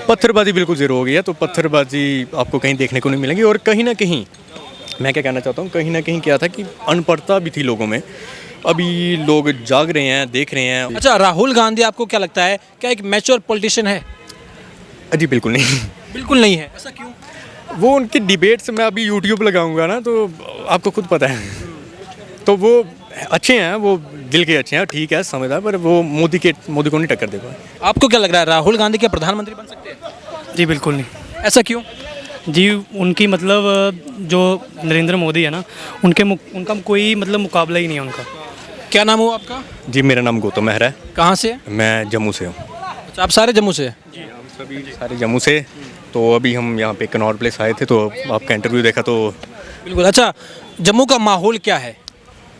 पत्थरबाजी बिल्कुल ज़ीरो हो गई है, तो पत्थरबाजी आपको कहीं देखने को नहीं मिलेंगी। और कहीं ना कहीं मैं क्या कहना चाहता हूँ, कहीं ना कहीं क्या था कि अनपढ़ता भी थी लोगों में। अभी लोग जाग रहे हैं, देख रहे हैं। अच्छा, राहुल गांधी आपको क्या लगता है, क्या एक मैच्योर पॉलिटिशियन है? जी बिल्कुल नहीं। बिल्कुल नहीं है, ऐसा क्यों? वो उनकी डिबेट्स मैं अभी यूट्यूब लगाऊंगा ना, तो आपको खुद पता है। तो वो अच्छे हैं, वो दिल के अच्छे हैं, ठीक है, समझदार, पर वो मोदी को नहीं टक्कर दे पाए। आपको क्या लग रहा है, राहुल गांधी क्या प्रधानमंत्री बन सकते हैं? जी बिल्कुल नहीं ऐसा क्यों? जी। उनकी मतलब जो नरेंद्र मोदी है ना, उनका कोई मतलब मुकाबला ही नहीं है उनका। क्या नाम हुआ आपका? जी मेरा नाम गौतम मेहरा है, कहाँ से है? मैं जम्मू से हूँ। अच्छा, आप सारे जम्मू से हैं? सारे जम्मू से। तो अभी हम यहाँ पे कनॉट प्लेस आए थे, तो आपका इंटरव्यू देखा तो। बिल्कुल। अच्छा, जम्मू का माहौल क्या है?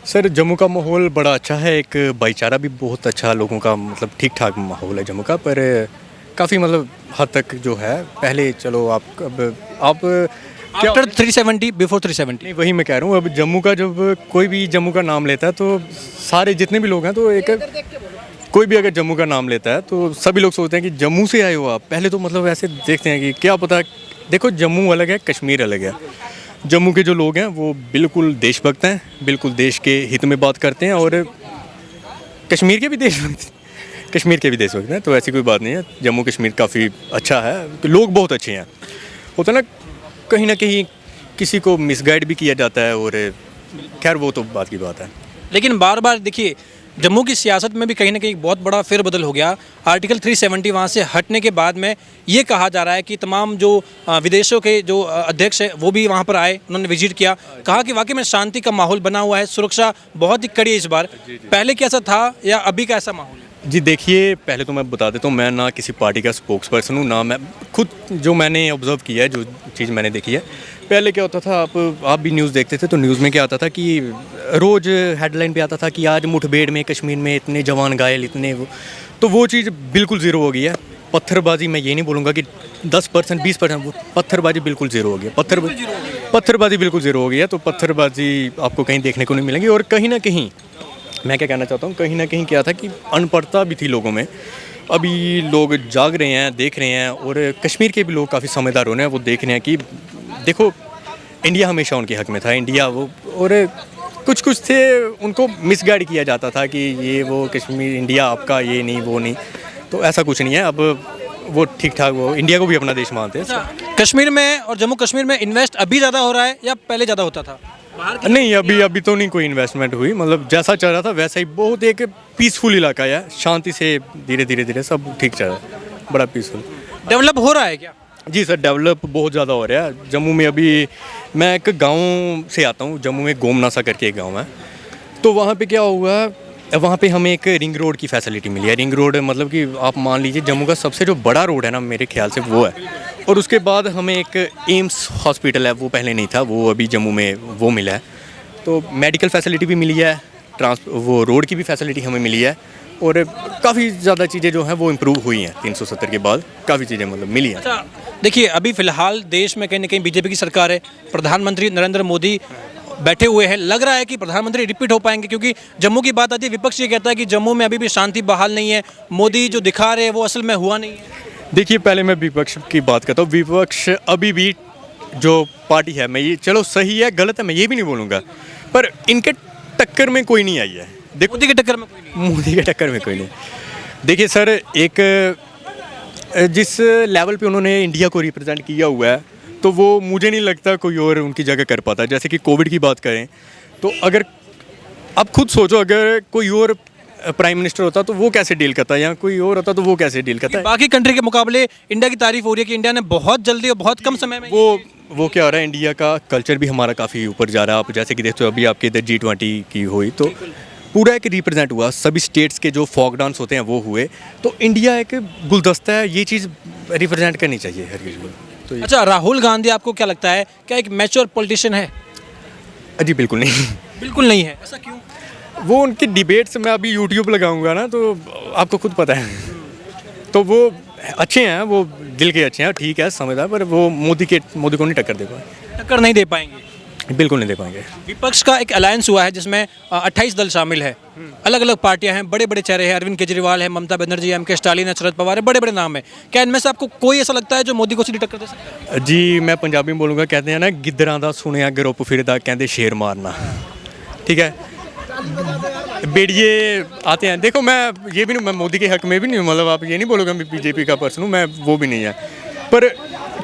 सर जम्मू का माहौल बड़ा अच्छा है, एक भाईचारा भी बहुत अच्छा, लोगों का मतलब ठीक ठाक माहौल है जम्मू का। पर काफ़ी मतलब हद तक जो है, पहले चलो आप क्या आफ्टर 370, बिफोर 370? नहीं, वही मैं कह रहा हूँ। अब जम्मू का जब कोई भी जम्मू का नाम लेता है, तो सारे जितने भी लोग हैं, तो एक कोई भी अगर जम्मू का नाम लेता है, तो सभी लोग सोचते हैं कि जम्मू से आए हो आप। पहले तो मतलब ऐसे देखते हैं कि क्या पता। देखो जम्मू अलग है, कश्मीर अलग है। जम्मू के जो लोग हैं वो बिल्कुल देशभक्त हैं, बिल्कुल देश के हित में बात करते हैं। और कश्मीर के भी देशभक्त हैं, तो ऐसी कोई बात नहीं है। जम्मू कश्मीर काफ़ी अच्छा है, लोग बहुत अच्छे हैं। होता है ना कहीं किसी को मिसगाइड भी किया जाता है, और खैर वो तो बात की बात है। लेकिन बार बार देखिए, जम्मू की सियासत में भी कहीं ना कहीं एक बहुत बड़ा फेरबदल हो गया। आर्टिकल 370 वहाँ से हटने के बाद में ये कहा जा रहा है कि तमाम जो विदेशों के जो अध्यक्ष है वो भी वहाँ पर आए, उन्होंने विजिट किया, कहा कि वाकई में शांति का माहौल बना हुआ है, सुरक्षा बहुत ही कड़ी है इस बार। पहले कैसा था या अभी का ऐसा माहौल है? जी देखिए, पहले तो मैं बता देता हूँ, मैं ना किसी पार्टी का स्पोक्स पर्सन हूँ, ना मैं खुद जो मैंने ऑब्जर्व किया है, जो चीज़ मैंने देखी है। पहले क्या होता था, आप भी न्यूज़ देखते थे, तो न्यूज़ में क्या आता था कि रोज़ हेडलाइन पे आता था कि आज मुठभेड़ में कश्मीर में इतने जवान घायल, इतने तो वो चीज़ बिल्कुल ज़ीरो हो गई है। पत्थरबाजी मैं ये नहीं बोलूँगा कि 10% 20%, वो पत्थरबाजी बिल्कुल ज़ीरो हो गई है। पत्थरबाजी बिल्कुल ज़ीरो हो गई है, तो पत्थरबाजी आपको कहीं देखने को नहीं मिलेंगी। और कहीं ना कहीं मैं क्या कहना चाहता हूँ, कहीं ना कहीं क्या था कि अनपढ़ता भी थी लोगों में। अभी लोग जाग रहे हैं, देख रहे हैं। और कश्मीर के भी लोग काफ़ी समझदार हो रहे हैं, वो देख रहे हैं कि देखो इंडिया हमेशा उनके हक में था, इंडिया वो। और कुछ थे, उनको मिसगाइड किया जाता था कि ये वो कश्मीर इंडिया आपका, ये नहीं वो नहीं। तो ऐसा कुछ नहीं है, अब वो ठीक ठाक, वो इंडिया को भी अपना देश मानते हैं। कश्मीर में और जम्मू कश्मीर में इन्वेस्ट अभी ज़्यादा हो रहा है या पहले ज़्यादा होता था? नहीं, अभी तो नहीं कोई इन्वेस्टमेंट हुई। मतलब जैसा चल रहा था वैसा ही, बहुत एक पीसफुल इलाका है, शांति से धीरे सब ठीक चल रहा है, बड़ा पीसफुल। डेवलप हो रहा है क्या? जी सर, डेवलप बहुत ज़्यादा हो रहा है जम्मू में। अभी मैं एक गांव से आता हूँ, जम्मू में गोमनासा करके एक गांव है। तो वहाँ पे क्या हुआ, वहाँ पे हमें एक रिंग रोड की फैसिलिटी मिली है। रिंग रोड मतलब कि आप मान लीजिए जम्मू का सबसे जो बड़ा रोड है ना, मेरे ख्याल से वो है। और उसके बाद हमें एक एम्स हॉस्पिटल है, वो पहले नहीं था, वो अभी जम्मू में वो मिला है। तो मेडिकल फैसिलिटी भी मिली है, वो रोड की भी फैसिलिटी हमें मिली है। और काफ़ी ज़्यादा चीज़ें जो हैं वो इम्प्रूव हुई हैं 370 के बाद, काफ़ी चीज़ें मतलब मिली हैं। अच्छा, देखिए अभी फ़िलहाल देश में कहीं ना कहीं बीजेपी की सरकार है, प्रधानमंत्री नरेंद्र मोदी बैठे हुए हैं। लग रहा है कि प्रधानमंत्री रिपीट हो पाएंगे, क्योंकि जम्मू की बात आती है, विपक्ष ये कहता है कि जम्मू में अभी भी शांति बहाल नहीं है, मोदी जो दिखा रहे हैं वो असल में हुआ नहीं है। देखिए, पहले मैं विपक्ष की बात करता हूँ। विपक्ष अभी भी जो पार्टी है, मैं ये चलो सही है गलत है मैं ये भी नहीं बोलूँगा, पर इनके टक्कर में कोई नहीं आई है। देखो मोदी के टक्कर में कोई नहीं। मोदी के टक्कर में कोई नहीं। देखिए सर, एक जिस लेवल पे उन्होंने इंडिया को रिप्रेजेंट किया हुआ है, तो वो मुझे नहीं लगता कोई और उनकी जगह कर पाता। जैसे कि कोविड की बात करें, तो अगर आप खुद सोचो, अगर कोई और प्राइम मिनिस्टर होता तो वो कैसे डील करता, या कोई और होता तो वो कैसे डील करता। बाकी कंट्री के मुकाबले इंडिया की तारीफ हो रही है कि इंडिया ने बहुत जल्दी और बहुत कम समय में वो क्या हो रहा है, इंडिया का कल्चर भी हमारा काफ़ी ऊपर जा रहा है। आप जैसे कि देखते हो, अभी आपके इधर G20 की हुई, तो पूरा एक रिप्रेजेंट हुआ, सभी स्टेट्स के जो फोक डांस होते हैं वो हुए। तो इंडिया एक गुलदस्ता है, ये चीज़ रिप्रेजेंट करनी चाहिए हर किसी को। तो अच्छा, राहुल गांधी आपको क्या लगता है, क्या एक मैच्योर पॉलिटिशियन है? जी बिल्कुल नहीं। बिल्कुल नहीं है, ऐसा क्यों? वो उनकी डिबेट्स मैं अभी यूट्यूब लगाऊंगा ना, तो आपको खुद पता है। तो वो अच्छे हैं, वो दिल के अच्छे हैं, ठीक है, समझदार, पर वो मोदी को नहीं टक्कर दे पाए। टक्कर नहीं दे पाएंगे? बिल्कुल नहीं दे पाएंगे। विपक्ष का एक अलायंस हुआ है जिसमें 28 दल शामिल है, अलग अलग पार्टियां हैं, बड़े बड़े चेहरे हैं, अरविंद केजरीवाल है, ममता बनर्जी, एम के स्टालिन है, शरद पवार है, बड़े बड़े नाम है। क्या इनमें से आपको कोई ऐसा लगता है जो मोदी को सीधी टक्कर दे सकता है? जी मैं पंजाबी में बोलूँगा, कहते हैं ना गिद्धरां दा सुनिया ग्रुप फिरदा कहते शेर मारना, ठीक है। बेड़िए आते हैं, देखो मैं ये भी नहीं, मैं मोदी के हक में भी नहीं, मतलब आप ये नहीं बोलोगे मैं बीजेपी का पर्सन हूँ, मैं वो भी नहीं है। पर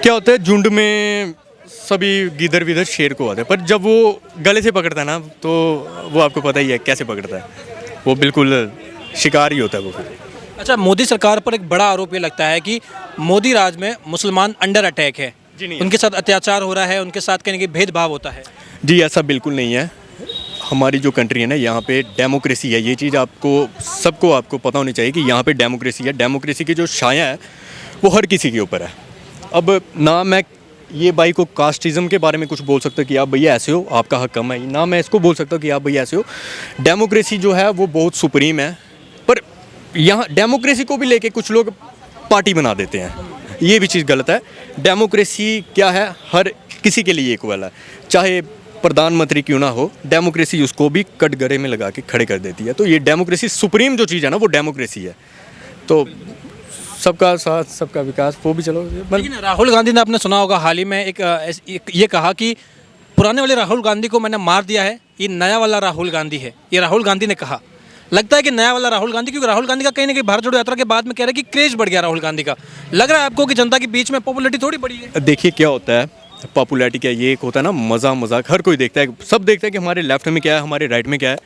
क्या होता है, झुंड में सभी गिदर विदर शेर को आते हैं, पर जब वो गले से पकड़ता है ना तो वो आपको पता ही है कैसे पकड़ता है, वो बिल्कुल शिकार ही होता है वो फिर। अच्छा, मोदी सरकार पर एक बड़ा आरोप ये लगता है कि मोदी राज में मुसलमान अंडर अटैक है, जी नहीं, उनके साथ अत्याचार हो रहा है, उनके साथ कहीं ना कहीं भेदभाव होता है। जी ऐसा बिल्कुल नहीं है। हमारी जो कंट्री है ना, यहाँ पे डेमोक्रेसी है, ये चीज़ आपको सबको आपको पता होनी चाहिए कि यहाँ पे डेमोक्रेसी है। डेमोक्रेसी की जो छाया है वो हर किसी के ऊपर है। अब ना मैं ये भाई को कास्टिज़म के बारे में कुछ बोल सकता कि आप भैया ऐसे हो, आपका हक कम है, ना मैं इसको बोल सकता कि आप भैया ऐसे हो। डेमोक्रेसी जो है वो बहुत सुप्रीम है, पर यहाँ डेमोक्रेसी को भी लेके कुछ लोग पार्टी बना देते हैं, ये भी चीज़ गलत है। डेमोक्रेसी क्या है, हर किसी के लिए इक्वल है, चाहे प्रधानमंत्री क्यों ना हो, डेमोक्रेसी उसको भी कटघरे में लगा के खड़े कर देती है। तो ये डेमोक्रेसी सुप्रीम जो चीज़ है ना, वो डेमोक्रेसी है। तो सबका साथ सबका विकास, वो भी चलो। लेकिन राहुल गांधी ने, आपने सुना होगा, हाल ही में एक ये कहा कि पुराने वाले राहुल गांधी को मैंने मार दिया है, ये नया वाला राहुल गांधी है, ये राहुल गांधी ने कहा। लगता है कि नया वाला राहुल गांधी, क्योंकि राहुल गांधी का कहीं ना कहीं भारत जोड़ो यात्रा के बाद में कह रहे हैं कि क्रेज बढ़ गया राहुल गांधी का। लग रहा है आपको कि जनता के बीच में पॉपुलैरिटी थोड़ी बढ़ी है? देखिए क्या होता है, पॉपुलैरिटी क्या, ये एक होता है ना मजाक, हर कोई देखता है, सब देखता है कि हमारे लेफ्ट में क्या है, हमारे राइट में क्या है।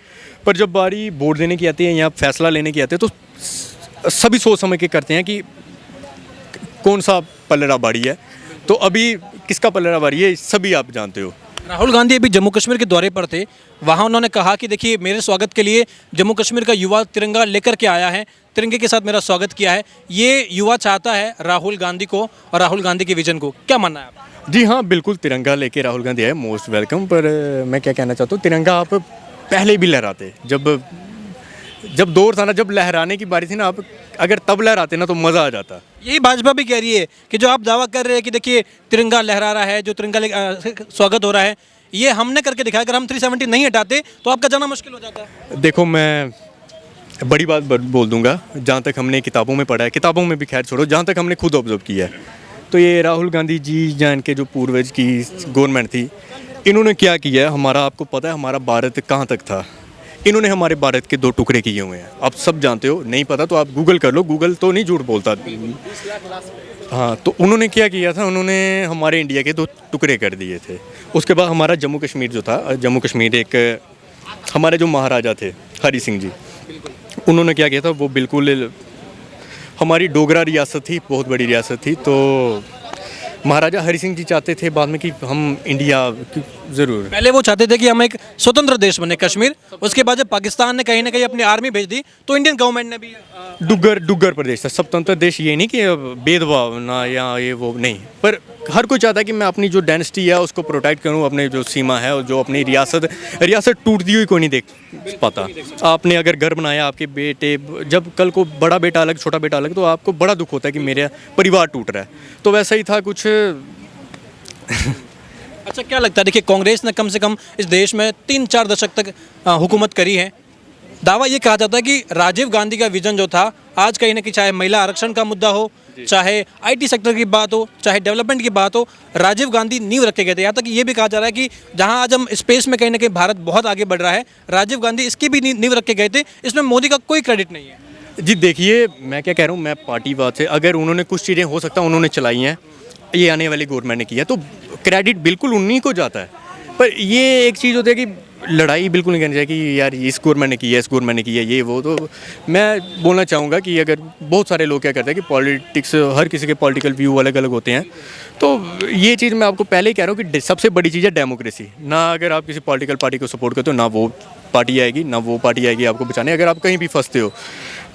पर जब बारी वोट देने की आती है या फैसला लेने की आती है तो सभी सोच समझ के करते हैं कि कौन सा पलड़ा बाड़ी है। तो अभी किसका पलड़ा बाड़ी है सभी आप जानते हो। राहुल गांधी अभी जम्मू कश्मीर के दौरे पर थे, वहाँ उन्होंने कहा कि देखिए मेरे स्वागत के लिए जम्मू कश्मीर का युवा तिरंगा लेकर के आया है, तिरंगे के साथ मेरा स्वागत किया है। ये युवा चाहता है राहुल गांधी को और राहुल गांधी के विजन को, क्या मानना है आपका? जी हाँ, बिल्कुल तिरंगा लेके राहुल गांधी है, मोस्ट वेलकम। पर मैं क्या कहना चाहता हूँ, तिरंगा आप पहले भी लहराते, जब दौर था ना, जब लहराने की बारी थी ना, आप अगर तब लहराते ना तो मज़ा आ जाता। यही भाजपा भी कह रही है कि जो आप दावा कर रहे हैं कि देखिए तिरंगा लहरा रहा है, जो तिरंगा स्वागत हो रहा है, ये हमने करके दिखाया, अगर हम 370 नहीं हटाते तो आपका जाना मुश्किल हो जाता है। देखो मैं बड़ी बात बोल दूंगा, जहाँ तक हमने किताबों में पढ़ा है, किताबों में भी खैर छोड़ो, जहाँ तक हमने खुद ऑब्जर्व किया है, तो ये राहुल गांधी जी जान के जो पूर्वज की गवर्नमेंट थी, इन्होंने क्या किया है, हमारा आपको पता है हमारा भारत कहाँ तक था। इन्होंने हमारे भारत के 2 टुकड़े किए हुए हैं, आप सब जानते हो, नहीं पता तो आप गूगल कर लो, गूगल तो नहीं झूठ बोलता। हाँ, तो उन्होंने क्या किया था, उन्होंने हमारे इंडिया के 2 टुकड़े कर दिए थे। उसके बाद हमारा जम्मू कश्मीर जो था, जम्मू कश्मीर एक हमारे जो महाराजा थे हरि सिंह जी, उन्होंने क्या किया था, वो बिल्कुल हमारी डोगरा रियासत थी, बहुत बड़ी रियासत थी। तो महाराजा हरि सिंह जी चाहते थे बाद में कि हम इंडिया ज़रूर, पहले वो चाहते थे कि हम एक स्वतंत्र देश बने कश्मीर, उसके बाद जब पाकिस्तान ने कहीं ना कहीं अपनी आर्मी भेज दी तो इंडियन गवर्नमेंट ने भी डुग्गर प्रदेश था, स्वतंत्र देश। ये नहीं कि भेदभाव ना या ये वो नहीं, पर हर कोई चाहता है कि मैं अपनी जो डायनेस्टी है उसको प्रोटेक्ट करूं, अपने जो सीमा है और जो अपनी रियासत टूटती हुई कोई नहीं देख पाता। आपने अगर घर बनाया, आपके बेटे, जब कल को बड़ा बेटा अलग छोटा बेटा अलग, तो आपको बड़ा दुख होता है कि मेरा परिवार टूट रहा है। तो वैसा ही था कुछ। अच्छा, क्या लगता है, देखिए कांग्रेस ने कम से कम इस देश में 3-4 दशक तक हुकूमत करी है। दावा ये कहा जाता है कि राजीव गांधी का विजन जो था, आज कहीं ना कहीं चाहे महिला आरक्षण का मुद्दा हो, चाहे आईटी सेक्टर की बात हो, चाहे डेवलपमेंट की बात हो, राजीव गांधी नींव रखे गए थे। यहाँ तक ये भी कहा जा रहा है कि जहाँ आज हम स्पेस में कहीं ना कहीं भारत बहुत आगे बढ़ रहा है, राजीव गांधी इसकी भी नींव रखे गए थे। इसमें मोदी का कोई क्रेडिट नहीं है। जी देखिए, मैं क्या कह रहा हूँ, मैं पार्टीवाद से, अगर उन्होंने कुछ चीज़ें हो सकता है उन्होंने चलाई हैं, ये आने वाली गवर्नमेंट ने किया, तो क्रेडिट बिल्कुल उन्हीं को जाता है। पर ये एक चीज़ होती है कि लड़ाई बिल्कुल नहीं करनी चाहिए कि यार इस गवर्नमेंट ने किया, इस गवर्नमेंट ने किया, ये वो। तो मैं बोलना चाहूँगा कि अगर बहुत सारे लोग क्या करते हैं कि पॉलिटिक्स, हर किसी के पॉलिटिकल व्यू अलग अलग होते हैं, तो ये चीज़ मैं आपको पहले ही कह रहा हूँ कि सबसे बड़ी चीज़ है डेमोक्रेसी। ना अगर आप किसी पॉलिटिकल पार्टी को सपोर्ट करते हो, ना वो पार्टी आएगी, ना वो पार्टी आएगी आपको बचाने। अगर आप कहीं भी फंसते हो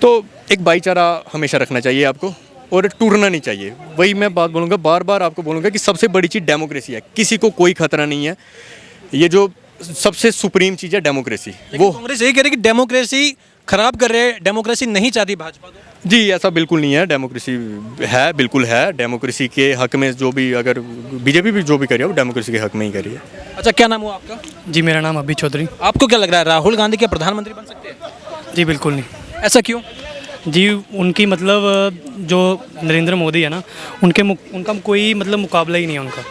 तो एक भाईचारा हमेशा रखना चाहिए आपको, और टूटना नहीं चाहिए। वही मैं बात बोलूँगा, बार बार आपको बोलूँगा कि सबसे बड़ी चीज़ डेमोक्रेसी है, किसी को कोई खतरा नहीं है। ये जो सबसे सुप्रीम चीज़ है डेमोक्रेसी, वो कांग्रेस यही कह रही है कि डेमोक्रेसी खराब कर रहे हैं, डेमोक्रेसी नहीं चाहती भाजपा। जी ऐसा बिल्कुल नहीं है, डेमोक्रेसी है, बिल्कुल है। डेमोक्रेसी के हक में जो भी, अगर बीजेपी भी जो भी कर रही है वो डेमोक्रेसी के हक में ही कर रही है। अच्छा, क्या नाम हुआ आपका? जी मेरा नाम अभी चौधरी। आपको क्या लग रहा है, राहुल गांधी क्या प्रधानमंत्री बन सकते हैं? जी बिल्कुल नहीं। ऐसा क्यों? जी उनकी मतलब जो नरेंद्र मोदी है ना, उनका कोई मतलब मुकाबला ही नहीं है उनका।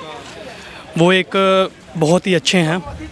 वो एक बहुत ही अच्छे हैं